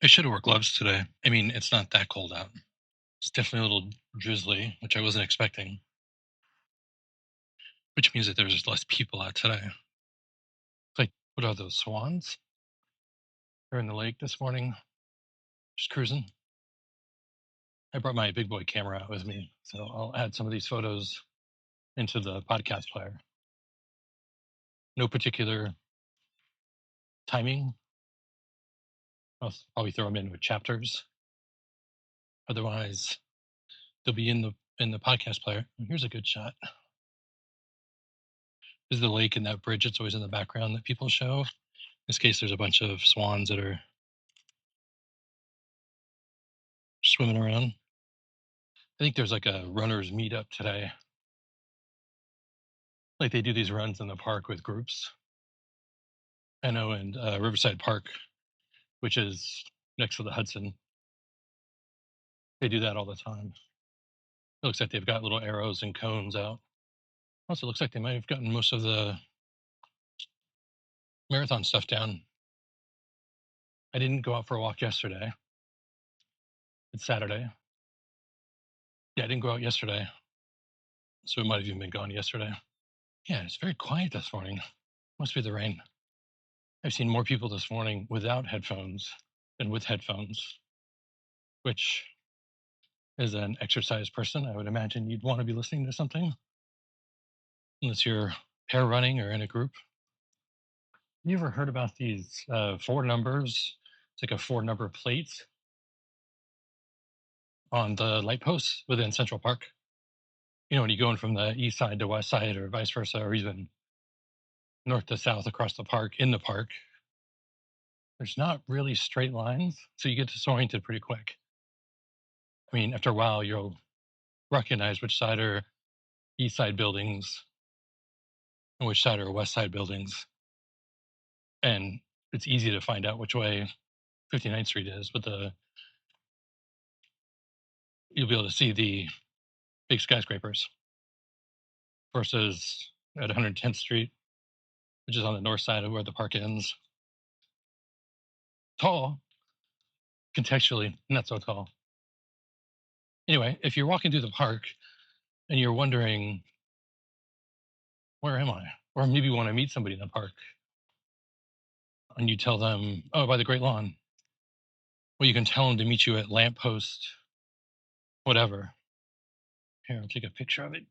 I should have wore gloves today. I mean, it's not that cold out. It's definitely a little drizzly, which I wasn't expecting, which means that there's less people out today. Like, what are those swans? They're in the lake this morning, just cruising. I brought my big boy camera out with me, so I'll add some of these photos into the podcast player. No particular timing. I'll probably throw them in with chapters. Otherwise, they'll be in the podcast player. Here's a good shot. This is the lake and that bridge that's always in the background that people show. In this case, there's a bunch of swans that are swimming around. I think there's like a runners meetup today. Like they do these runs in the park with groups. I know in Riverside Park, which is next to the Hudson, they do that all the time. It looks like they've got little arrows and cones out. Also, looks like they might have gotten most of the marathon stuff down. I didn't go out for a walk yesterday. It's Saturday. Yeah, I didn't go out yesterday. So it might have even been gone yesterday. Yeah, it's very quiet this morning. Must be the rain. I've seen more people this morning without headphones than with headphones, which, as an exercise person, I would imagine you'd want to be listening to something, unless you're pair running or in a group. You ever heard about these 4 numbers? It's like a 4-number plate on the light posts within Central Park. You know, when you're going from the east side to west side or vice versa, or even north to south across the park, in the park, there's not really straight lines, so you get disoriented pretty quick. I mean, after a while, you'll recognize which side are east side buildings and which side are west side buildings. And it's easy to find out which way 59th Street is, but you'll be able to see the big skyscrapers versus at 110th Street, which is on the north side of where the park ends. Tall, contextually, not so tall. Anyway, if you're walking through the park and you're wondering, where am I? Or maybe you want to meet somebody in the park and you tell them, oh, by the Great Lawn. Well, you can tell them to meet you at lamppost, whatever. Here, I'll take a picture of it.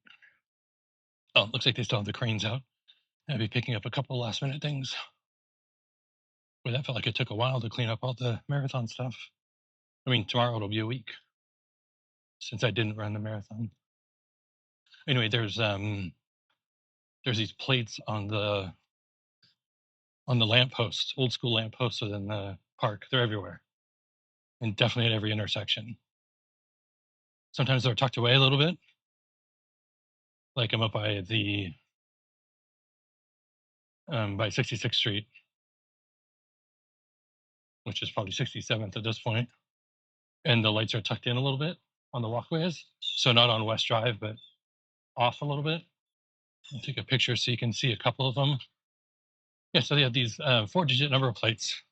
Oh, it looks like they still have the cranes out. I'll be picking up a couple last minute things. Boy, that felt like it took a while to clean up all the marathon stuff. I mean, tomorrow it'll be a week since I didn't run the marathon. Anyway, there's these plates on the lampposts, old school lampposts within the park. They're everywhere, and definitely at every intersection. Sometimes they're tucked away a little bit. Like I'm up by the by 66th Street, which is probably 67th at this point, and the lights are tucked in a little bit on the walkways, so not on West Drive, but off a little bit. I'll take a picture so you can see a couple of them. Yeah, so they have these 4-digit number plates,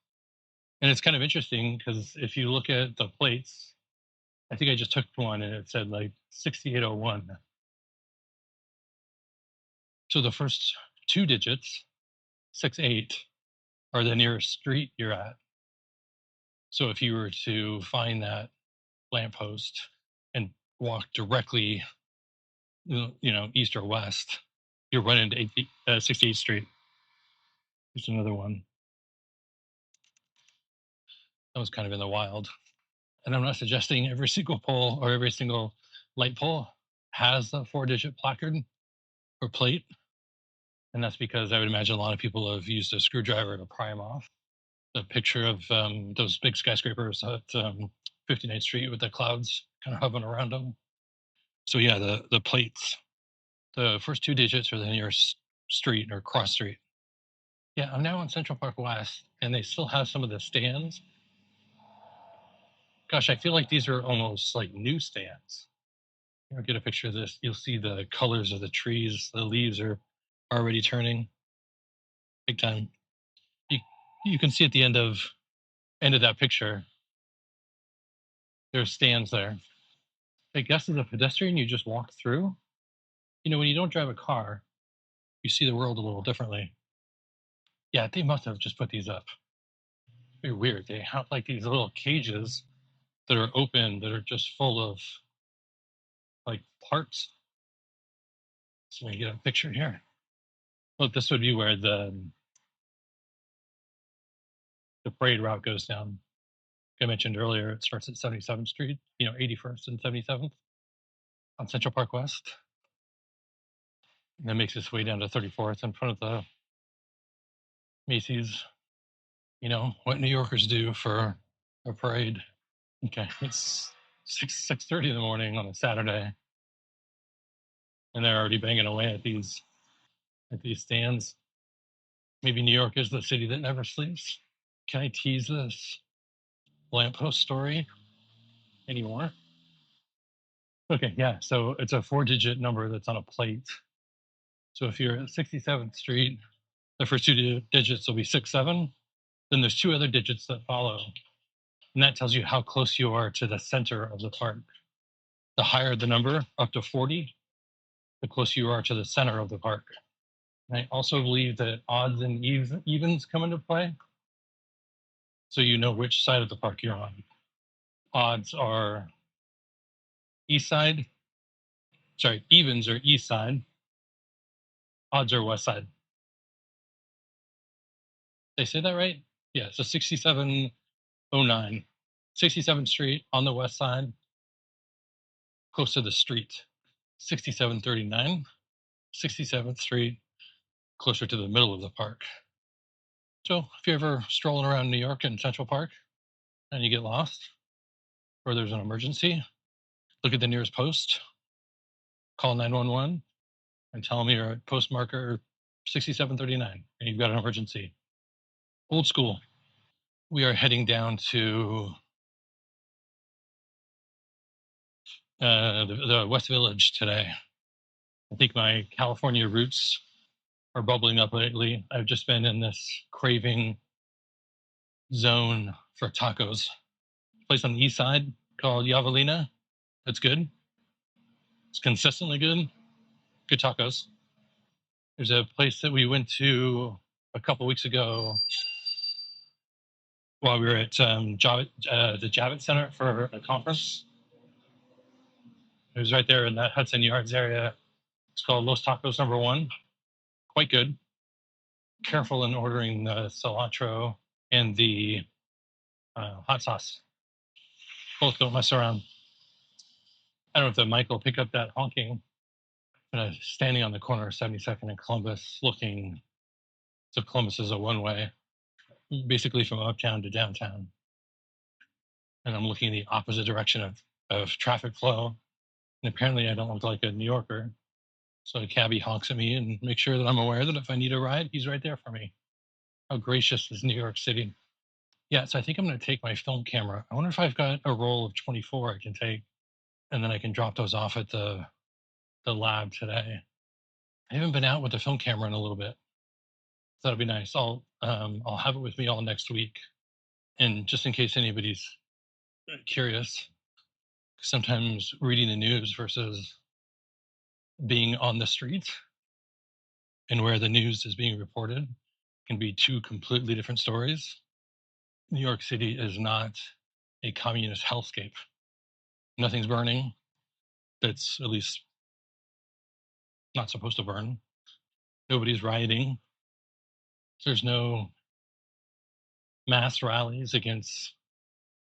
and it's kind of interesting because if you look at the plates, I think I just took one and it said like 6801. So the first 2 digits, 68, are the nearest street you're at. So if you were to find that lamppost and walk directly, east or west, you're running into 68th Street. There's another one. That was kind of in the wild. And I'm not suggesting every single pole or every single light pole has a 4-digit placard or plate. And that's because I would imagine a lot of people have used a screwdriver to pry them off. The picture of those big skyscrapers at 59th Street with the clouds kind of hovering around them. So yeah, the plates, the first 2 digits are the nearest street or cross street. Yeah, I'm now on Central Park West, and they still have some of the stands. Gosh, I feel like these are almost like new stands. I'll get a picture of this. You'll see the colors of the trees. The leaves are already turning big time. You can see at the end of that picture, There's stands there. I guess as a pedestrian, you just walk through. When you don't drive a car, you see the world a little differently. Yeah, they must have just put these up. Very weird. They have like these little cages that are open that are just full of like parts. So let me get a picture here. Well, this would be where the parade route goes down. Like I mentioned earlier, it starts at 77th Street, 81st and 77th on Central Park West, and then makes its way down to 34th in front of the Macy's. What New Yorkers do for a parade. Okay, it's 6:30 in the morning on a Saturday, and they're already banging away at these stands. Maybe New York is the city that never sleeps. Can I tease this lamppost story anymore? Okay, yeah. So it's a 4-digit number that's on a plate. So if you're at 67th Street, the first two digits will be 67. Then there's two other digits that follow, and that tells you how close you are to the center of the park. The higher the number, up to 40, the closer you are to the center of the park. And I also believe that odds and evens come into play, so you know which side of the park you're on. Odds are east side. Sorry, evens are east side. Odds are west side. Did I say that right? Yeah, so 6709. 67th Street on the west side, close to the street. 6739. 67th Street, closer to the middle of the park. So if you're ever strolling around New York in Central Park and you get lost or there's an emergency, look at the nearest post, call 911, and tell them you're at post marker 6739 and you've got an emergency. Old school. We are heading down to the West Village today. I think my California roots are bubbling up lately. I've just been in this craving zone for tacos. Place on the east side called Javelina. It's good. It's consistently good. Good tacos. There's a place that we went to a couple weeks ago while we were at the Javits Center for a conference. It was right there in that Hudson Yards area. It's called Los Tacos Number One. Quite good. Careful in ordering the cilantro and the hot sauce. Both don't mess around. I don't know if the mic will pick up that honking, but I was standing on the corner of 72nd and Columbus looking. So Columbus is a one-way, basically from uptown to downtown. And I'm looking in the opposite direction of traffic flow. And apparently I don't look like a New Yorker. So a cabbie honks at me and makes sure that I'm aware that if I need a ride, he's right there for me. How gracious is New York City? Yeah, so I think I'm going to take my film camera. I wonder if I've got a roll of 24 I can take, and then I can drop those off at the lab today. I haven't been out with the film camera in a little bit. So that'll be nice. I'll have it with me all next week. And just in case anybody's curious, sometimes reading the news versus being on the street and where the news is being reported can be two completely different stories. New York City is not a communist hellscape. Nothing's burning that's at least not supposed to burn. Nobody's rioting. There's no mass rallies against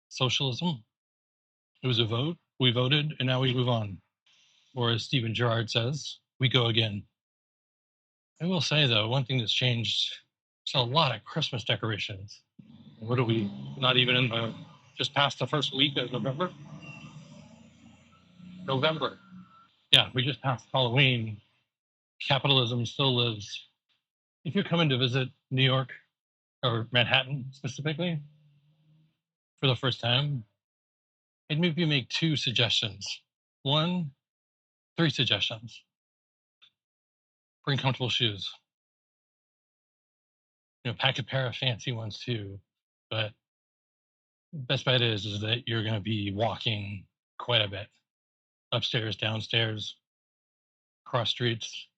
socialism. It was a vote. We voted, and now we move on. Or as Stephen Gerrard says, we go again. I will say, though, one thing that's changed is a lot of Christmas decorations. What are we, not even in just past the first week of November? November. Yeah, we just passed Halloween. Capitalism still lives. If you're coming to visit New York or Manhattan specifically for the first time, I'd maybe make two suggestions. One, three suggestions. Bring comfortable shoes. Pack a pair of fancy ones too, but Best bet is that you're going to be walking quite a bit, upstairs, downstairs, cross streets,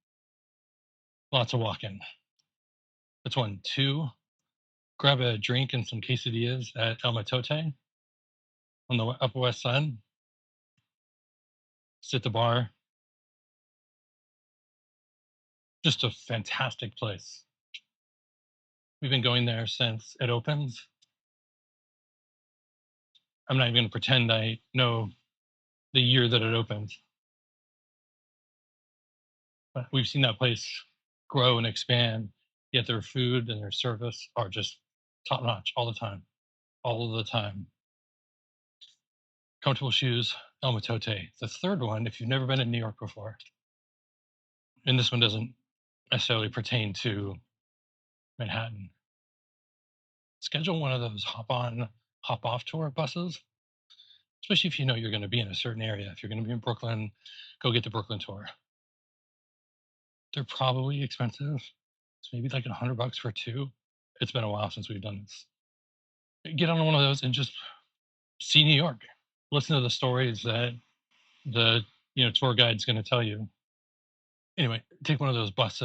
lots of walking. That's one. Two, grab a drink and some quesadillas at El Matote on the Upper West Side. Sit at the bar. Just a fantastic place. We've been going there since it opened. I'm not even going to pretend I know the year that it opened. But we've seen that place grow and expand, yet their food and their service are just top notch all the time. All of the time. Comfortable shoes, El Matote. The third one, if you've never been in New York before, and this one doesn't necessarily pertain to Manhattan, schedule one of those hop on, hop off tour buses, especially if you know you're going to be in a certain area. If you're going to be in Brooklyn, go get the Brooklyn tour. They're probably expensive. It's maybe like $100 for two. It's been a while since we've done this. Get on one of those and just see New York. Listen to the stories that the tour guide's going to tell you. Anyway, take one of those bus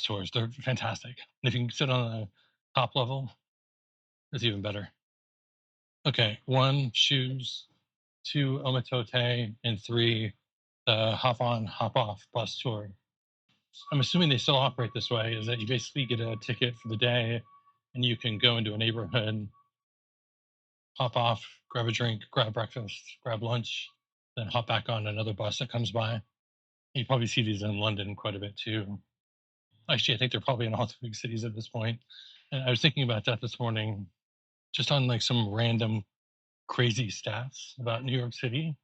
tours. They're fantastic. And if you can sit on the top level, it's even better. Okay, one, shoes, two, El Matote, and three, the hop on, hop off bus tour. I'm assuming they still operate this way, is that you basically get a ticket for the day and you can go into a neighborhood, hop off, grab a drink, grab breakfast, grab lunch, then hop back on another bus that comes by. You probably see these in London quite a bit too. Actually, I think they're probably in all the big cities at this point. And I was thinking about that this morning, just on like some random crazy stats about New York City.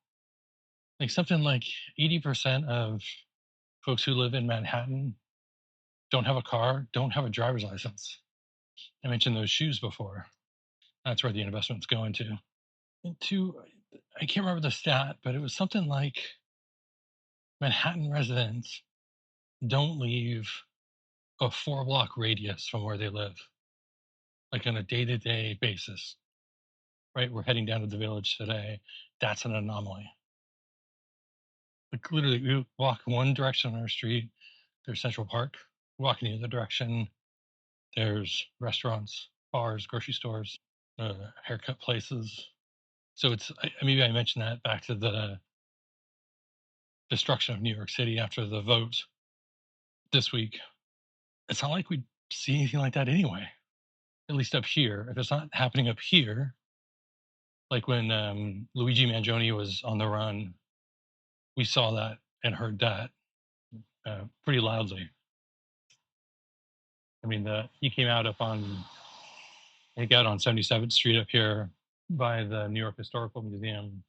Like something like 80% of folks who live in Manhattan don't have a car, don't have a driver's license. I mentioned those shoes before. That's where the investment's going to. And two, I can't remember the stat, but it was something like Manhattan residents don't leave a 4-block radius from where they live, like on a day-to-day basis. Right, we're heading down to the Village today. That's an anomaly. Like literally, we walk one direction on our street, there's Central Park. Walk in the other direction, there's restaurants, bars, grocery stores, haircut places. So it's maybe I mentioned that back to the destruction of New York City after the vote this week. It's not like we see anything like that anyway. At least up here. If it's not happening up here, like when Luigi Mangione was on the run, we saw that and heard that pretty loudly. I mean, he came out up on, he got on 77th Street up here by the New York Historical Museum,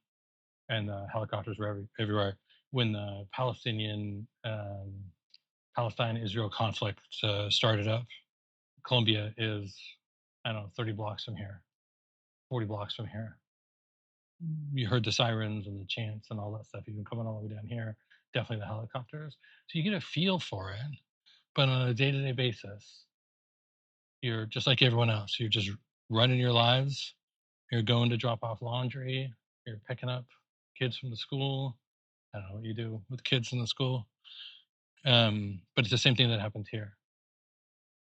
and the helicopters were everywhere when the Palestine-Israel conflict started up. Columbia is, I don't know, 30 blocks from here, 40 blocks from here. You heard the sirens and the chants and all that stuff, even coming all the way down here. Definitely the helicopters. So you get a feel for it, but on a day-to-day basis, you're just like everyone else. You're just running your lives. You're going to drop off laundry. You're picking up kids from the school. I don't know what you do with kids in the school. But it's the same thing that happened here.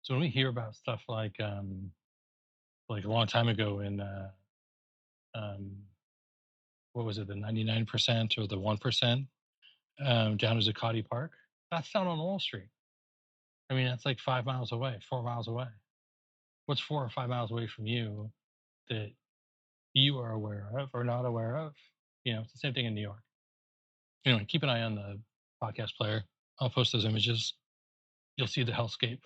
So when we hear about stuff like a long time ago in what was it, the 99% or the 1% down at Zuccotti Park, that's down on Wall Street. I mean, that's like 5 miles away, 4 miles away. What's 4 or 5 miles away from you that you are aware of or not aware of? It's the same thing in New York. Anyway, keep an eye on the podcast player. I'll post those images. You'll see the hellscape.